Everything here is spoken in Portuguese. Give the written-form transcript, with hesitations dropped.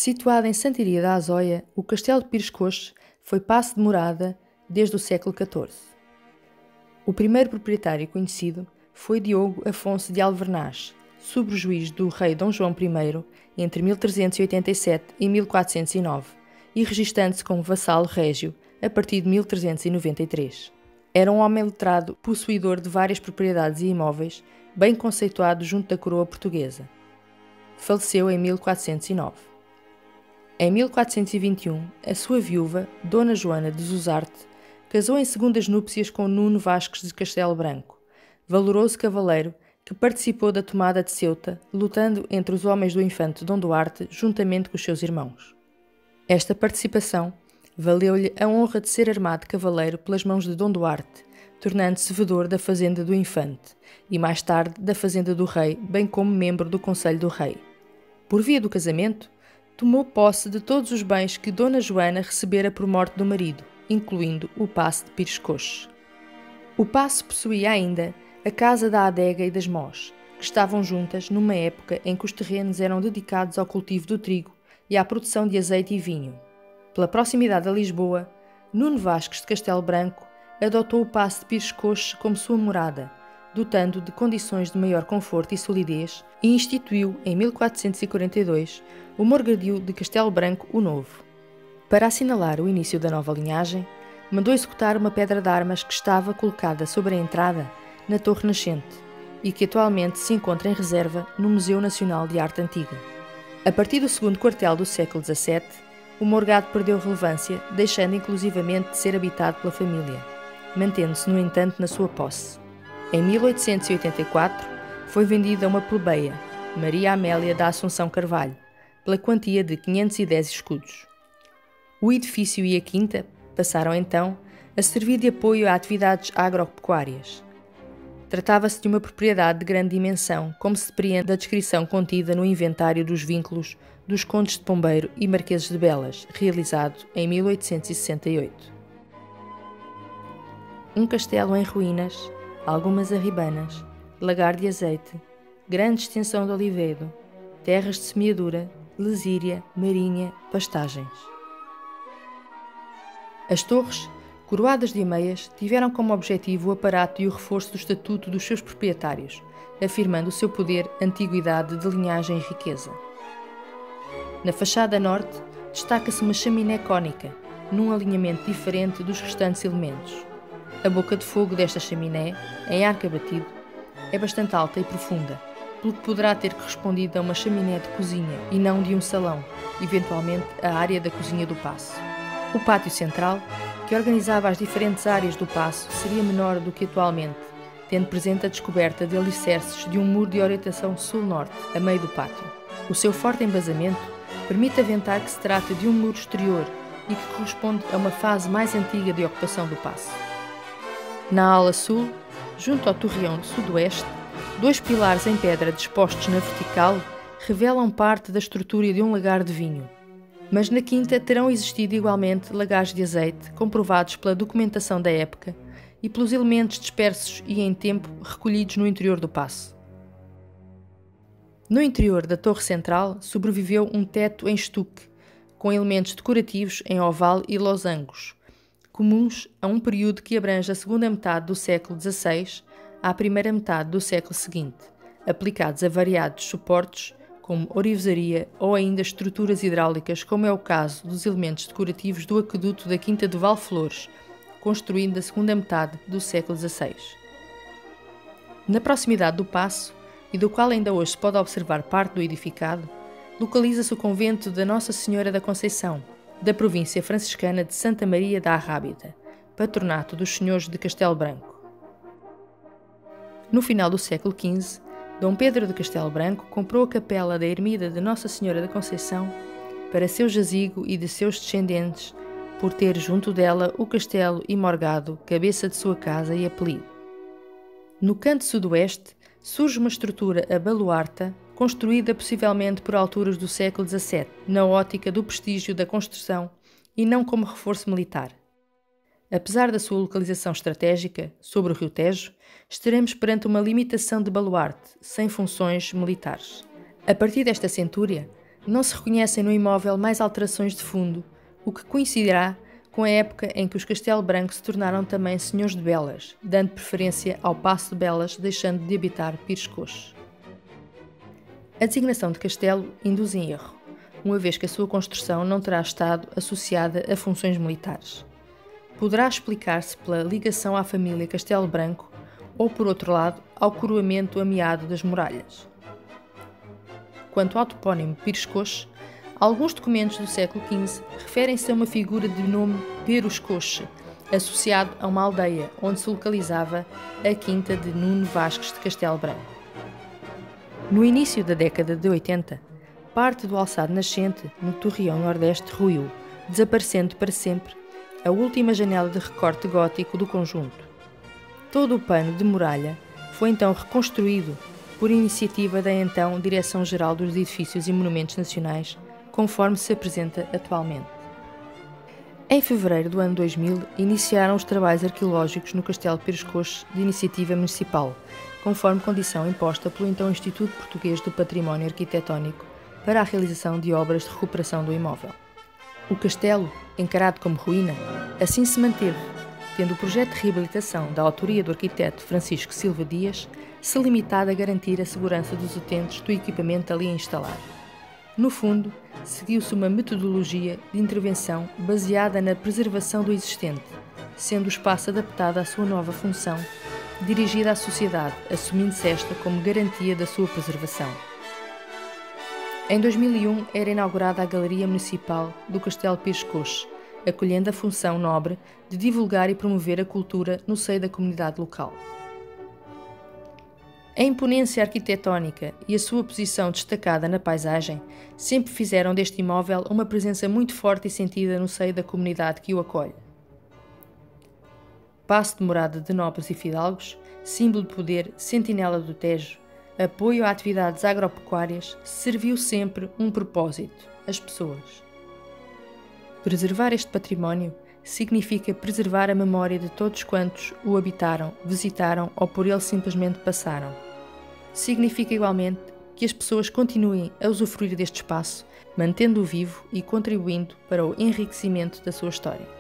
Situado em Santiria da Azóia, o Castelo de Pires Coxe foi paço de morada desde o século XIV. O primeiro proprietário conhecido foi Diogo Afonso de Alvernaz, subjuiz do rei Dom João I entre 1387 e 1409 e registando-se como vassalo régio a partir de 1393. Era um homem letrado, possuidor de várias propriedades e imóveis, bem conceituado junto da coroa portuguesa. Faleceu em 1409. Em 1421, a sua viúva, Dona Joana de Zuzarte, casou em segundas núpcias com Nuno Vasques de Castelo Branco, valoroso cavaleiro que participou da tomada de Ceuta, lutando entre os homens do infante Dom Duarte juntamente com os seus irmãos. Esta participação valeu-lhe a honra de ser armado cavaleiro pelas mãos de Dom Duarte, tornando-se vedor da fazenda do infante e mais tarde da fazenda do rei, bem como membro do Conselho do Rei. Por via do casamento, tomou posse de todos os bens que Dona Joana recebera por morte do marido, incluindo o paço de Pires Coxe. O paço possuía ainda a casa da adega e das mós, que estavam juntas numa época em que os terrenos eram dedicados ao cultivo do trigo e à produção de azeite e vinho. Pela proximidade a Lisboa, Nuno Vasques de Castelo Branco adotou o paço de Pires Coxe como sua morada, dotando de condições de maior conforto e solidez, e instituiu, em 1442, o Morgadio de Castelo Branco o Novo. Para assinalar o início da nova linhagem, mandou executar uma pedra de armas que estava colocada sobre a entrada na Torre Nascente e que atualmente se encontra em reserva no Museu Nacional de Arte Antiga. A partir do segundo quartel do século XVII, o morgado perdeu relevância, deixando inclusivamente de ser habitado pela família, mantendo-se, no entanto, na sua posse. Em 1884, foi vendida a uma plebeia, Maria Amélia da Assunção Carvalho, pela quantia de 510 escudos. O edifício e a quinta passaram então a servir de apoio a atividades agropecuárias. Tratava-se de uma propriedade de grande dimensão, como se depreende da descrição contida no Inventário dos Vínculos dos Condes de Pombeiro e Marqueses de Belas, realizado em 1868. Um castelo em ruínas, algumas arribanas, lagar de azeite, grande extensão de olivedo, terras de semeadura, lesíria, marinha, pastagens. As torres, coroadas de ameias, tiveram como objetivo o aparato e o reforço do estatuto dos seus proprietários, afirmando o seu poder, antiguidade de linhagem e riqueza. Na fachada norte, destaca-se uma chaminé cônica, num alinhamento diferente dos restantes elementos. A boca de fogo desta chaminé, em arco abatido, é bastante alta e profunda, pelo que poderá ter correspondido a uma chaminé de cozinha e não de um salão, eventualmente a área da cozinha do paço. O pátio central, que organizava as diferentes áreas do paço, seria menor do que atualmente, tendo presente a descoberta de alicerces de um muro de orientação sul-norte, a meio do pátio. O seu forte embasamento permite aventar que se trata de um muro exterior e que corresponde a uma fase mais antiga de ocupação do paço. Na ala sul, junto ao torreão de sudoeste, dois pilares em pedra dispostos na vertical revelam parte da estrutura de um lagar de vinho. Mas na quinta terão existido igualmente lagares de azeite, comprovados pela documentação da época e pelos elementos dispersos e em tempo recolhidos no interior do paço. No interior da torre central sobreviveu um teto em estuque, com elementos decorativos em oval e losangos, comuns a um período que abrange a segunda metade do século XVI à primeira metade do século seguinte, aplicados a variados suportes como orivesaria ou ainda estruturas hidráulicas, como é o caso dos elementos decorativos do aqueduto da Quinta de Valflores, construído na segunda metade do século XVI. Na proximidade do paço, e do qual ainda hoje se pode observar parte do edificado, localiza-se o convento da Nossa Senhora da Conceição, da província franciscana de Santa Maria da Arrábida, patronato dos senhores de Castelo Branco. No final do século XV, Dom Pedro de Castelo Branco comprou a capela da ermida de Nossa Senhora da Conceição para seu jazigo e de seus descendentes, por ter junto dela o castelo e morgado, cabeça de sua casa e apelido. No canto sudoeste surge uma estrutura abaluarta, construída possivelmente por alturas do século XVII, na ótica do prestígio da construção e não como reforço militar. Apesar da sua localização estratégica, sobre o rio Tejo, estaremos perante uma limitação de baluarte, sem funções militares. A partir desta centúria, Não se reconhecem no imóvel mais alterações de fundo, o que coincidirá com a época em que os Castelo Branco se tornaram também senhores de Belas, dando preferência ao Paço de Belas, deixando de habitar Pires Coxe. A designação de castelo induz em erro, uma vez que a sua construção não terá estado associada a funções militares. Poderá explicar-se pela ligação à família Castelo Branco ou, por outro lado, ao coroamento ameado das muralhas. Quanto ao topónimo Pires Coxe, alguns documentos do século XV referem-se a uma figura de nome Perus Coxe, associado a uma aldeia onde se localizava a quinta de Nuno Vasques de Castelo Branco. No início da década de 80, parte do alçado nascente no Torreão Nordeste ruiu, desaparecendo para sempre a última janela de recorte gótico do conjunto. Todo o pano de muralha foi então reconstruído por iniciativa da então Direção-Geral dos Edifícios e Monumentos Nacionais, conforme se apresenta atualmente. Em fevereiro do ano 2000, iniciaram os trabalhos arqueológicos no Castelo Pires Coxe de iniciativa municipal, conforme condição imposta pelo então Instituto Português do Património Arquitetónico para a realização de obras de recuperação do imóvel. O castelo, encarado como ruína, assim se manteve, tendo o projeto de reabilitação da autoria do arquiteto Francisco Silva Dias se limitado a garantir a segurança dos utentes do equipamento ali instalado. No fundo, seguiu-se uma metodologia de intervenção baseada na preservação do existente, sendo o espaço adaptado à sua nova função, dirigida à sociedade, assumindo-se esta como garantia da sua preservação. Em 2001 era inaugurada a Galeria Municipal do Castelo Pires Coxe, acolhendo a função nobre de divulgar e promover a cultura no seio da comunidade local. A imponência arquitetónica e a sua posição destacada na paisagem sempre fizeram deste imóvel uma presença muito forte e sentida no seio da comunidade que o acolhe. Paço de morada de nobres e fidalgos, símbolo de poder, sentinela do Tejo, apoio a atividades agropecuárias, serviu sempre um propósito: as pessoas. Preservar este património significa preservar a memória de todos quantos o habitaram, visitaram ou por ele simplesmente passaram. Significa igualmente que as pessoas continuem a usufruir deste espaço, mantendo-o vivo e contribuindo para o enriquecimento da sua história.